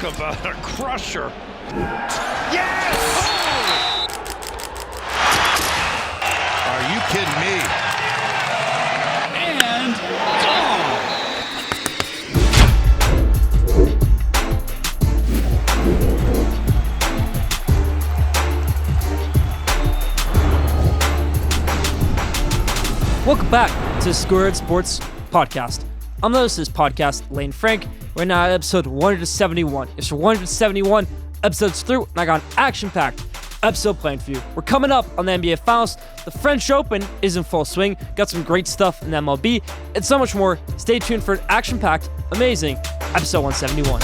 Talk about a crusher. Yes! Oh! Are you kidding me? And gone! Welcome back to the Schoolyard Sports podcast. I'm the host of this podcast, Lane Frank. Right now, episode 171. It's for 171 episodes through, and I got an action-packed episode planned for you. We're coming up on the NBA Finals. The French Open is in full swing. Got some great stuff in the MLB, and so much more. Stay tuned for an action-packed, amazing episode 171.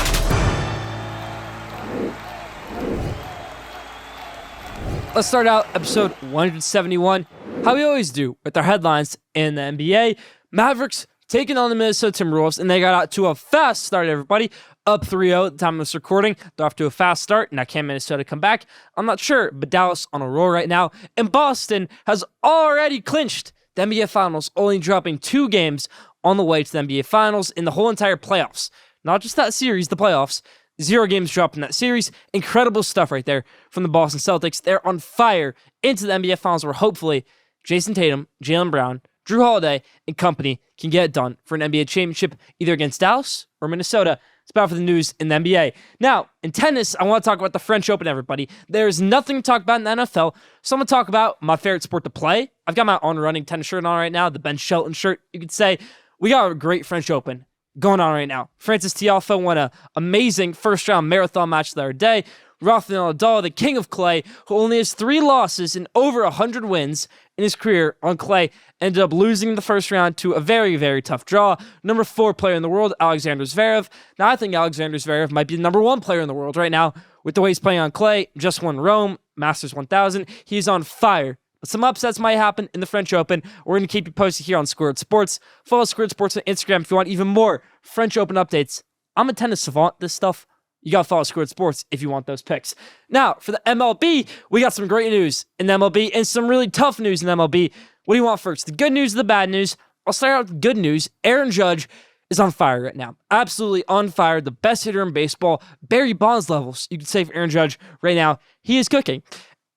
Let's start out episode 171. How we always do with our headlines in the NBA. Mavericks taking on the Minnesota Timberwolves, and they got out to a fast start, everybody. Up 3-0 at the time of this recording. They're off to a fast start. Now, can Minnesota come back? I'm not sure, but Dallas on a roll right now. And Boston has already clinched the NBA Finals, only dropping 2 games on the way to the NBA Finals in the whole entire playoffs. Not just that series, the playoffs. 0 games dropped in that series. Incredible stuff right there from the Boston Celtics. They're on fire into the NBA Finals, where hopefully Jason Tatum, Jaylen Brown, Drew Holiday, and company can get it done for an NBA championship, either against Dallas or Minnesota. It's about for the news in the NBA. Now, in tennis, I want to talk about the French Open, everybody. There's nothing to talk about in the NFL, so I'm going to talk about my favorite sport to play. I've got my on-running tennis shirt on right now, the Ben Shelton shirt, you could say. We got a great French Open going on right now. Francis Tiafoe won an amazing first-round marathon match the other day. Rafael Nadal, the king of clay, who only has 3 losses and over 100 wins in his career on clay, ended up losing in the first round to a very, very tough draw. Number 4 player in the world, Alexander Zverev. Now, I think Alexander Zverev might be the number 1 player in the world right now with the way he's playing on clay. Just won Rome, Masters 1000. He's on fire. But some upsets might happen in the French Open. We're going to keep you posted here on Schoolyard Sports. Follow Schoolyard Sports on Instagram if you want even more French Open updates. I'm a tennis savant. This stuff, you got to follow Schoolyard Sports if you want those picks. Now, for the MLB, we got some great news in the MLB and some really tough news in the MLB. What do you want first? The good news or the bad news? I'll start out with the good news. Aaron Judge is on fire right now. Absolutely on fire. The best hitter in baseball. Barry Bonds levels, you could say, for Aaron Judge right now. He is cooking.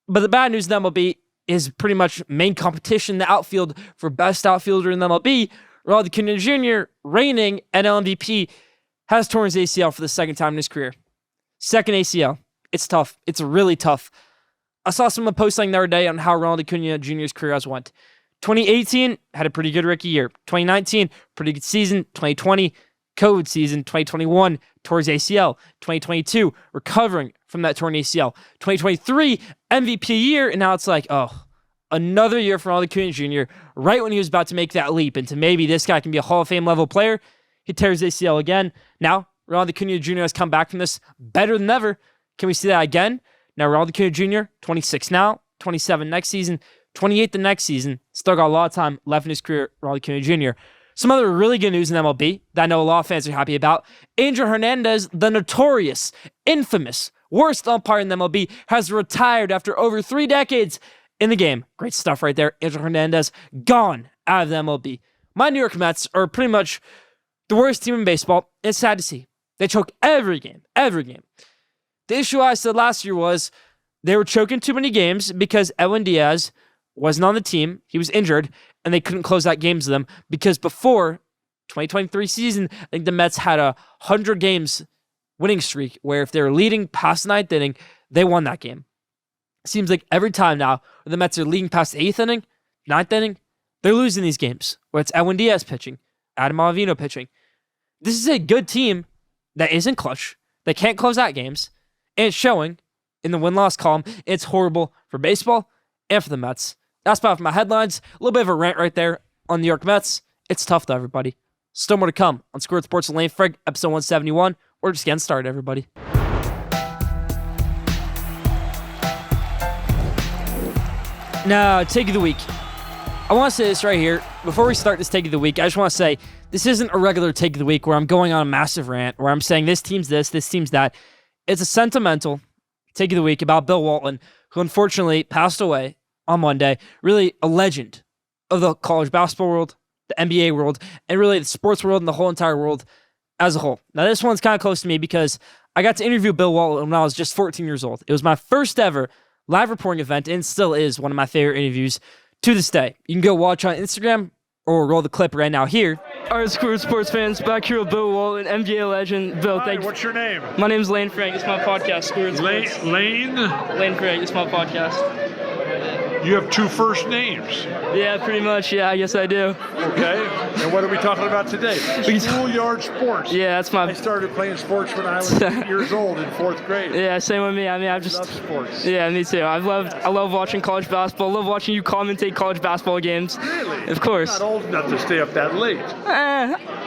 But the bad news in the MLB is pretty much main competition in the outfield for best outfielder in the MLB. Ronald Acuna Jr., reigning NL MVP, has torn his ACL for the second time in his career. Second ACL. It's tough. It's really tough. I saw someone posting the other day on how Ronald Acuna Jr.'s career has went. 2018, had a pretty good rookie year. 2019, pretty good season. 2020, COVID season. 2021, tore his ACL. 2022, recovering from that torn ACL. 2023, MVP year, and now it's like, oh, another year for Ronald Acuna Jr., right when he was about to make that leap into maybe this guy can be a Hall of Fame level player. He tears his ACL again. Now, Ronald Acuna Jr. has come back from this better than ever. Can we see that again? Now, Ronald Acuna Jr., 26 now, 27 next season, 28 the next season. Still got a lot of time left in his career, Ronald Acuna Jr. Some other really good news in MLB that I know a lot of fans are happy about. Angel Hernandez, the notorious, infamous, worst umpire in the MLB, has retired after over 3 decades in the game. Great stuff right there. Angel Hernandez gone out of the MLB. My New York Mets are pretty much the worst team in baseball. It's sad to see. They choke every game. Every game. The issue I said last year was they were choking too many games because Edwin Diaz wasn't on the team. He was injured, and they couldn't close out games with them because before 2023 season, I think the Mets had a 100 games winning streak where if they were leading past the 9th inning, they won that game. It seems like every time now when the Mets are leading past the 8th inning, 9th inning, they're losing these games where it's Edwin Diaz pitching, Adam Ottavino pitching. This is a good team that isn't clutch. They can't close out games. And it's showing in the win-loss column. It's horrible for baseball and for the Mets. That's about for my headlines. A little bit of a rant right there on New York Mets. It's tough though, everybody. Still more to come on Schoolyard Sports with Lane Frank, episode 171. We're just getting started, everybody. Now, take of the week. I want to say this right here. Before we start this take of the week, I just want to say this isn't a regular take of the week where I'm going on a massive rant, where I'm saying this team's this team's that. It's a sentimental take of the week about Bill Walton, who unfortunately passed away on Monday. Really a legend of the college basketball world, the NBA world, and really the sports world and the whole entire world as a whole. Now, this one's kind of close to me because I got to interview Bill Walton when I was just 14 years old. It was my first ever live reporting event and still is one of my favorite interviews to this day. You can go watch on Instagram or roll the clip right now here. All right, Schoolyard Sports fans, back here with Bill Walton, NBA legend. Bill, Hi, what's your name? My name's Lane Frank. It's my podcast, Schoolyard Sports. Lane? Lane Frank. It's my podcast. You have two first names. Yeah, pretty much. Yeah, I guess I do. Okay. And what are we talking about today? Schoolyard Sports. Yeah, that's my... I started playing sports when I was 8 years old in 4th grade. Yeah, same with me. I mean, I've just... Love sports. Yeah, me too. I love watching college basketball. I love watching you commentate college basketball games. Really? Of course. You're not old enough to stay up that late.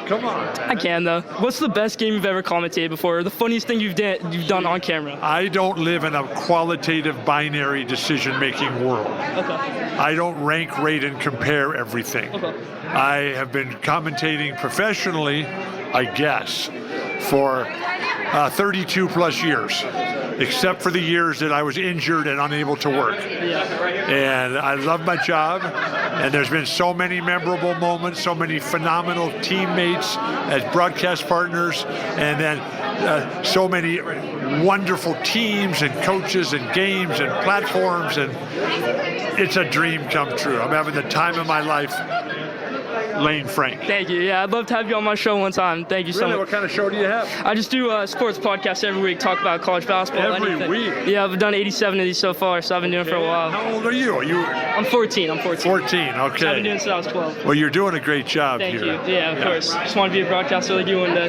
Come on. I can, though. What's the best game you've ever commentated before? Or the funniest thing you've done on camera? I don't live in a qualitative binary decision-making world. Okay. I don't rank, rate, and compare everything. Okay. I have been commentating professionally, I guess, for 32 plus years, except for the years that I was injured and unable to work. And I love my job, and there's been so many memorable moments, so many phenomenal teammates as broadcast partners, and then so many wonderful teams and coaches and games and platforms, and it's a dream come true. I'm having the time of my life. Lane Frank. Thank you. Yeah, I'd love to have you on my show one time. Thank you so much. What kind of show do you have? I just do a sports podcast every week, talk about college basketball. Every week? Yeah, I've done 87 of these so far, so I've been doing it for a while. How old are you? I'm 14. 14, okay. I've been doing it since I was 12. Well, you're doing a great job Thank here. you. Yeah, of course. Just want to be a broadcaster like you one day.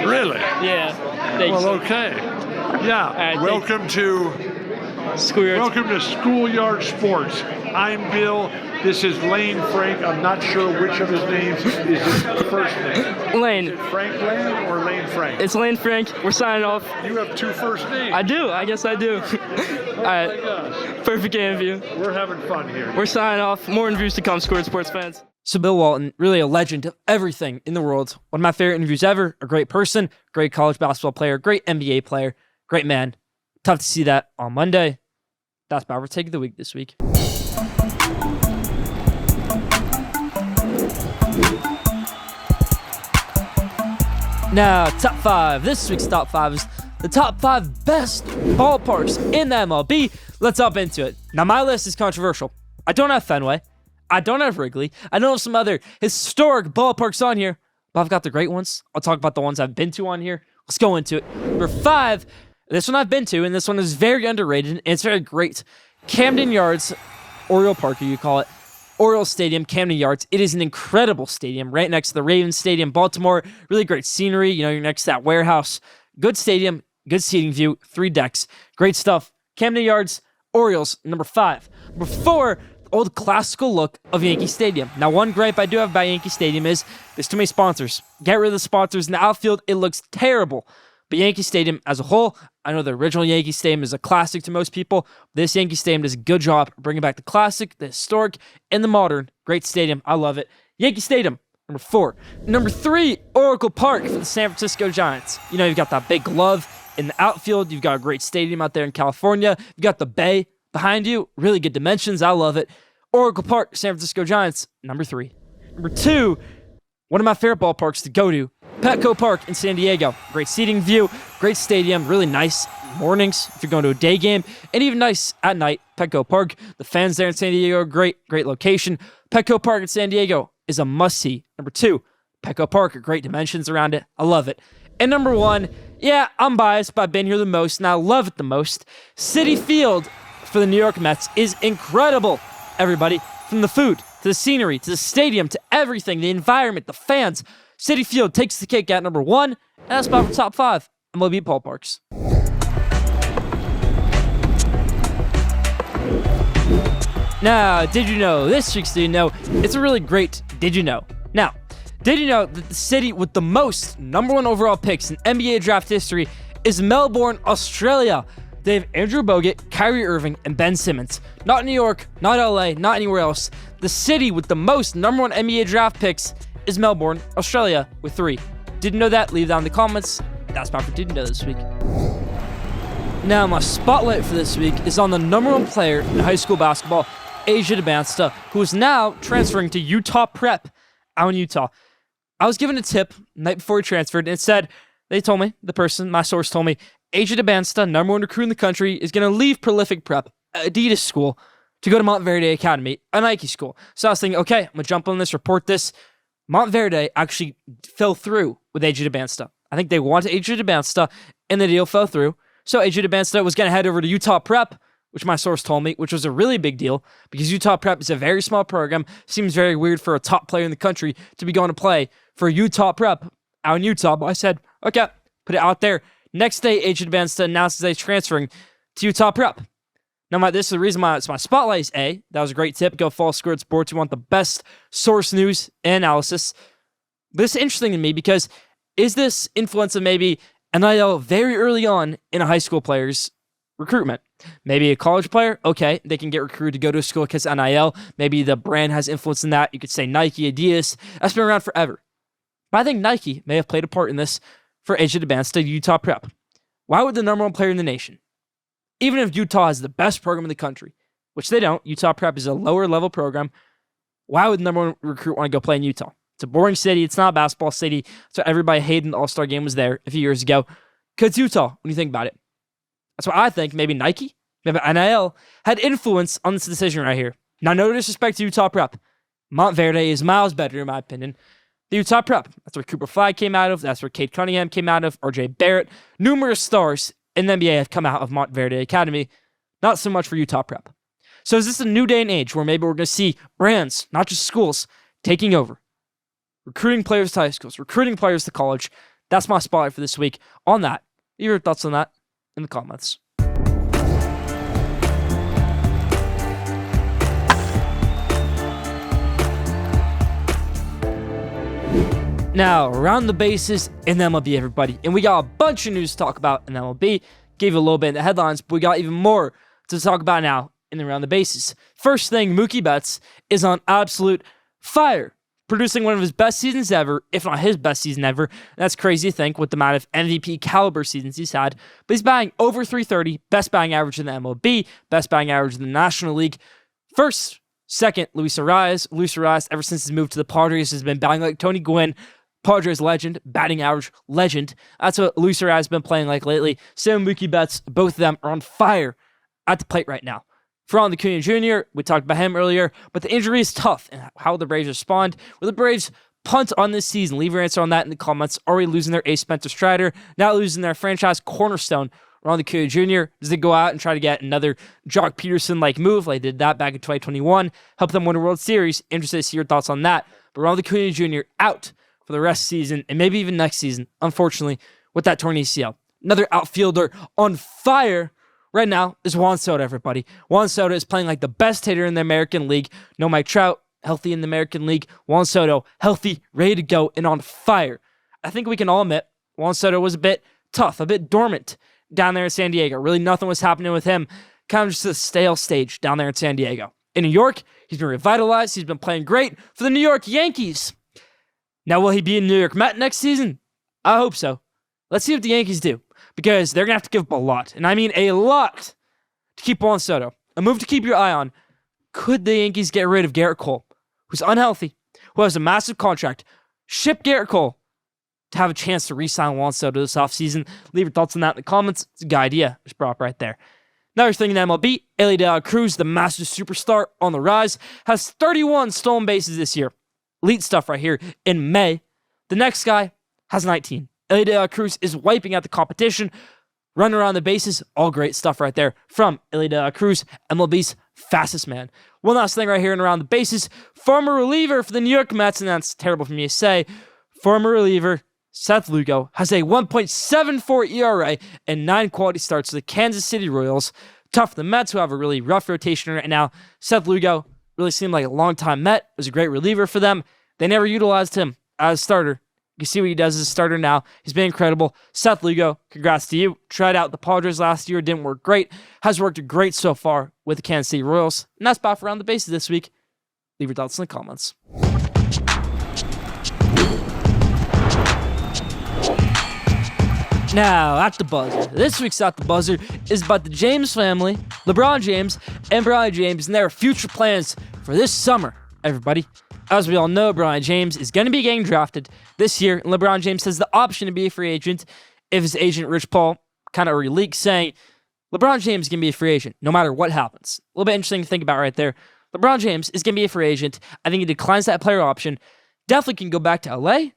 Really? Yeah. Thank Well, you. okay. Yeah. right, welcome to Schoolyard Sports. I'm Bill. This is Lane Frank. I'm not sure which of his names is his first name. Lane. Is it Frank Lane or Lane Frank? It's Lane Frank. We're signing off. You have two first names. I do. I guess I do. All right. My gosh. Perfect interview. We're having fun here. We're signing off. More interviews to come, Schoolyard Sports fans. So Bill Walton, really a legend of everything in the world. One of my favorite interviews ever. A great person, great college basketball player, great NBA player, great man. Tough to see that on Monday. That's about our take of the week this week. Now, top 5. This week's top 5 is the top 5 best ballparks in the MLB. Let's hop into it. Now, my list is controversial. I don't have Fenway. I don't have Wrigley. I don't have some other historic ballparks on here, but I've got the great ones. I'll talk about the ones I've been to on here. Let's go into it. Number 5, this one I've been to, and this one is very underrated, and it's very great. Camden Yards, Oriole Park, you call it. Oriole Stadium, Camden Yards. It is an incredible stadium right next to the Ravens Stadium, Baltimore. Really great scenery. You know, you're next to that warehouse. Good stadium, good seating view, 3 decks. Great stuff. Camden Yards, Orioles, number 5. Number 4, old classical look of Yankee Stadium. Now, one gripe I do have about Yankee Stadium is there's too many sponsors. Get rid of the sponsors. In the outfield, it looks terrible. But Yankee Stadium as a whole, I know the original Yankee Stadium is a classic to most people. This Yankee Stadium does a good job bringing back the classic, the historic, and the modern. Great stadium. I love it. Yankee Stadium, number 4. Number 3, Oracle Park for the San Francisco Giants. You know, you've got that big glove in the outfield. You've got a great stadium out there in California. You've got the bay behind you. Really good dimensions. I love it. Oracle Park, San Francisco Giants, number 3. Number 2, one of my favorite ballparks to go to, Petco Park in San Diego. Great seating view, great stadium, really nice mornings if you're going to a day game, and even nice at night, Petco Park. The fans there in San Diego are great location. Petco Park in San Diego is a must-see. Number 2, Petco Park, great dimensions around it. I love it. And number 1, yeah, I'm biased, but I've been here the most, and I love it the most. Citi Field for the New York Mets is incredible, everybody. From the food, to the scenery, to the stadium, to everything, the environment, the fans. Citi Field takes the cake at number 1, and that's about for top 5 MLB Ballparks. Now, did you know? This week's Did You Know? It's a really great Did You Know. Now, did you know that the city with the most number 1 overall picks in NBA draft history is Melbourne, Australia? They have Andrew Bogut, Kyrie Irving, and Ben Simmons. Not New York, not LA, not anywhere else. The city with the most number 1 NBA draft picks is Melbourne, Australia, with 3. Didn't know that? Leave down in the comments. That's about for Didn't Know this week. Now, my spotlight for this week is on the number 1 player in high school basketball, Asia Dybantsa, who is now transferring to Utah Prep out in Utah. I was given a tip the night before he transferred, and it said, They told me, my source told me, AJ Dybantsa, number 1 recruit in the country, is going to leave prolific prep, Adidas school, to go to Montverde Academy, a Nike school. So I was thinking, okay, I'm going to jump on this, report this. Montverde actually fell through with AJ Dybantsa. I think they wanted AJ Dybantsa, and the deal fell through. So AJ Dybantsa was going to head over to Utah Prep, which my source told me, which was a really big deal because Utah Prep is a very small program. Seems very weird for a top player in the country to be going to play for Utah Prep out in Utah. But I said, okay, put it out there. Next day, AJ Dybantsa announces that he's transferring to Utah Prep. Now, this is the reason why it's my spotlight is A. That was a great tip. Go follow Schoolyard Sports. You want the best source news and analysis. But this is interesting to me because is this influence of maybe NIL very early on in a high school player's recruitment? Maybe a college player, okay, they can get recruited to go to a school because NIL. Maybe the brand has influence in that. You could say Nike, Adidas. That's been around forever. But I think Nike may have played a part in this for AJ Dybantsa to Utah Prep. Why would the number 1 player in the nation, even if Utah is the best program in the country, which they don't, Utah Prep is a lower level program, why would the number 1 recruit want to go play in Utah? It's a boring city. It's not a basketball city. So everybody hated in the All-Star game was there a few years ago. Because Utah, when you think about it. That's why I think maybe Nike, maybe NIL had influence on this decision right here. Now, no disrespect to Utah Prep. Montverde is miles better, in my opinion. The Utah Prep. That's where Cooper Flagg came out of. That's where Cade Cunningham came out of. RJ Barrett. Numerous stars in the NBA have come out of Montverde Academy. Not so much for Utah Prep. So is this a new day and age where maybe we're going to see brands, not just schools, taking over? Recruiting players to high schools, recruiting players to college. That's my spotlight for this week on that. Your thoughts on that in the comments. Now, around the bases in the MLB, everybody. And we got a bunch of news to talk about in the MLB. Gave you a little bit in the headlines, but we got even more to talk about now in the around the bases. First thing, Mookie Betts is on absolute fire, producing one of his best seasons ever, if not his best season ever. And that's crazy to think with the amount of MVP caliber seasons he's had. But he's batting over 330, best batting average in the MLB, best batting average in the National League. Second, Luis Arias. Luis Arias, ever since his move to the Padres, has been batting like Tony Gwynn. Padres legend, batting average legend. That's what Luis Arias has been playing like lately. Same Mookie Betts, both of them are on fire at the plate right now. Ronald Acuna Jr., we talked about him earlier, but the injury is tough. And how will the Braves respond? Will the Braves punt on this season? Leave your answer on that in the comments. Are we losing their ace Spencer Strider? Now losing their franchise cornerstone, Ronald Acuna Jr. Does they go out and try to get another Jock Peterson-like move? Like they did that back in 2021. Help them win a World Series. Interested to see your thoughts on that. But Ronald Acuna Jr. out for the rest of the season, and maybe even next season, unfortunately, with that torn ACL. Another outfielder on fire right now is Juan Soto, everybody. Juan Soto is playing like the best hitter in the American League. No Mike Trout, healthy in the American League. Juan Soto, healthy, ready to go, and on fire. I think we can all admit Juan Soto was a bit tough, a bit dormant down there in San Diego. Really nothing was happening with him. Kind of just a stale stage down there in San Diego. In New York, he's been revitalized. He's been playing great for the New York Yankees. Now, will he be a New York Met next season? I hope so. Let's see what the Yankees do, because they're going to have to give up a lot, and I mean a lot, to keep Juan Soto. A move to keep your eye on. Could the Yankees get rid of Garrett Cole, who's unhealthy, who has a massive contract? Ship Garrett Cole to have a chance to re-sign Juan Soto this offseason. Leave your thoughts on that in the comments. It's a good idea. Just brought up right there. Another thing in MLB, Elly De La Cruz, the master superstar on the rise, has 31 stolen bases this year. Elite stuff right here in May. The next guy has 19. Elly De La Cruz is wiping out the competition, running around the bases. All great stuff right there from Elly De La Cruz, MLB's fastest man. One last thing right here and around the bases. Former reliever for the New York Mets, and that's terrible for me to say. Former reliever Seth Lugo has a 1.74 ERA and 9 quality starts to the Kansas City Royals. Tough for the Mets, who have a really rough rotation right now. Seth Lugo really seemed like a long-time Met. Was a great reliever for them. They never utilized him as a starter. You can see what he does as a starter now. He's been incredible. Seth Lugo, congrats to you. Tried out the Padres last year. Didn't work great. Has worked great so far with the Kansas City Royals. And that's about around the bases this week. Leave your thoughts in the comments. Now, at the buzzer. This week's At the Buzzer is about the James family, LeBron James and Bronny James, and their future plans for this summer, everybody. As we all know, LeBron James is going to be getting drafted this year, and LeBron James has the option to be a free agent if his agent, Rich Paul, kind of releaked saying LeBron James is going to be a free agent no matter what happens. A little bit interesting to think about right there. LeBron James is going to be a free agent. I think he declines that player option. Definitely can go back to LA,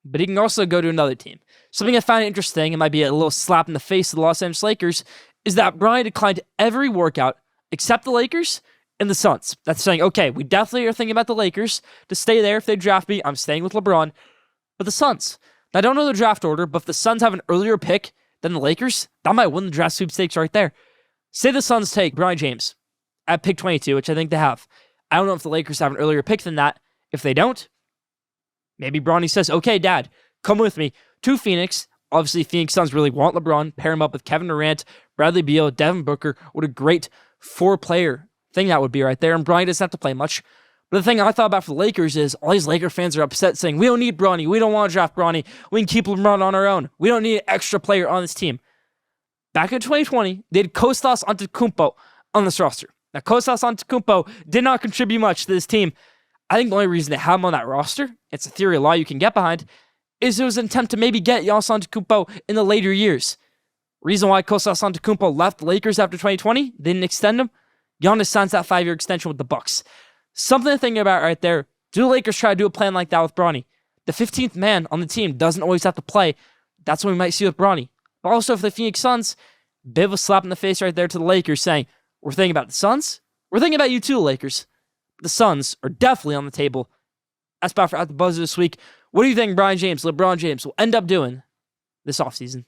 but he can also go to another team. Something I find interesting, it might be a little slap in the face of the Los Angeles Lakers, is that Bronny declined every workout except the Lakers and the Suns. That's saying, okay, we definitely are thinking about the Lakers to stay there. If they draft me, I'm staying with LeBron. But the Suns, I don't know the draft order, but if the Suns have an earlier pick than the Lakers, that might win the draft sweepstakes right there. Say the Suns take Bronny James at pick 22, which I think they have. I don't know if the Lakers have an earlier pick than that. If they don't, maybe Bronny says, okay, Dad, come with me to Phoenix. Obviously, Phoenix Suns really want LeBron. Pair him up with Kevin Durant, Bradley Beal, Devin Booker. What a great four-player thing that would be right there. And Bronny doesn't have to play much. But the thing I thought about for the Lakers is all these Laker fans are upset saying, we don't need Bronny. We don't want to draft Bronny. We can keep LeBron on our own. We don't need an extra player on this team. Back in 2020, they had Kostas Antetokounmpo on this roster. Now, Kostas Antetokounmpo did not contribute much to this team. I think the only reason they have him on that roster, it's a theory of law you can get behind, is it was an attempt to maybe get Giannis Antetokounmpo in the later years. Reason why Kostas Antetokounmpo left the Lakers after 2020, they didn't extend him. Giannis signs that 5-year extension with the Bucks. Something to think about right there. Do the Lakers try to do a plan like that with Bronny? The 15th man on the team doesn't always have to play. That's what we might see with Bronny. But also for the Phoenix Suns, bit of a slap in the face right there to the Lakers saying, we're thinking about the Suns. We're thinking about you too, Lakers. The Suns are definitely on the table. That's about for At the Buzzer this week. What do you think LeBron James will end up doing this offseason?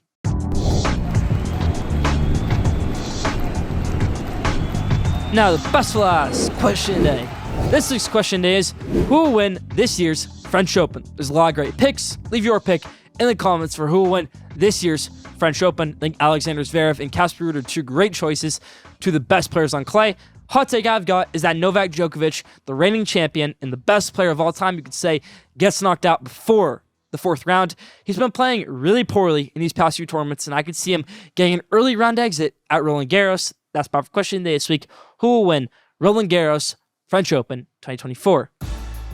Now, the best for last question day. This week's question day is, who will win this year's French Open? There's a lot of great picks. Leave your pick in the comments for who will win this year's French Open. I think Alexander Zverev and Casper Ruud are two great choices to the best players on clay. Hot take I've got is that Novak Djokovic, the reigning champion and the best player of all time, you could say, gets knocked out before the fourth round. He's been playing really poorly in these past few tournaments, and I could see him getting an early round exit at Roland Garros. That's my question day this week. Who will win Roland Garros French Open 2024?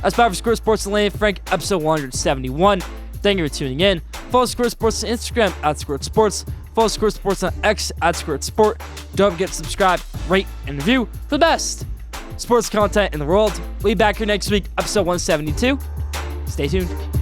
That's about for Schoolyard Sports and Lane Frank, episode 171. Thank you for tuning in. Follow Schoolyard Sports on Instagram at Schoolyard Sports. Follow Schoolyard Sports on X at Schoolyard Sport. Don't forget to subscribe, rate, and review for the best sports content in the world. We'll be back here next week, episode 172. Stay tuned.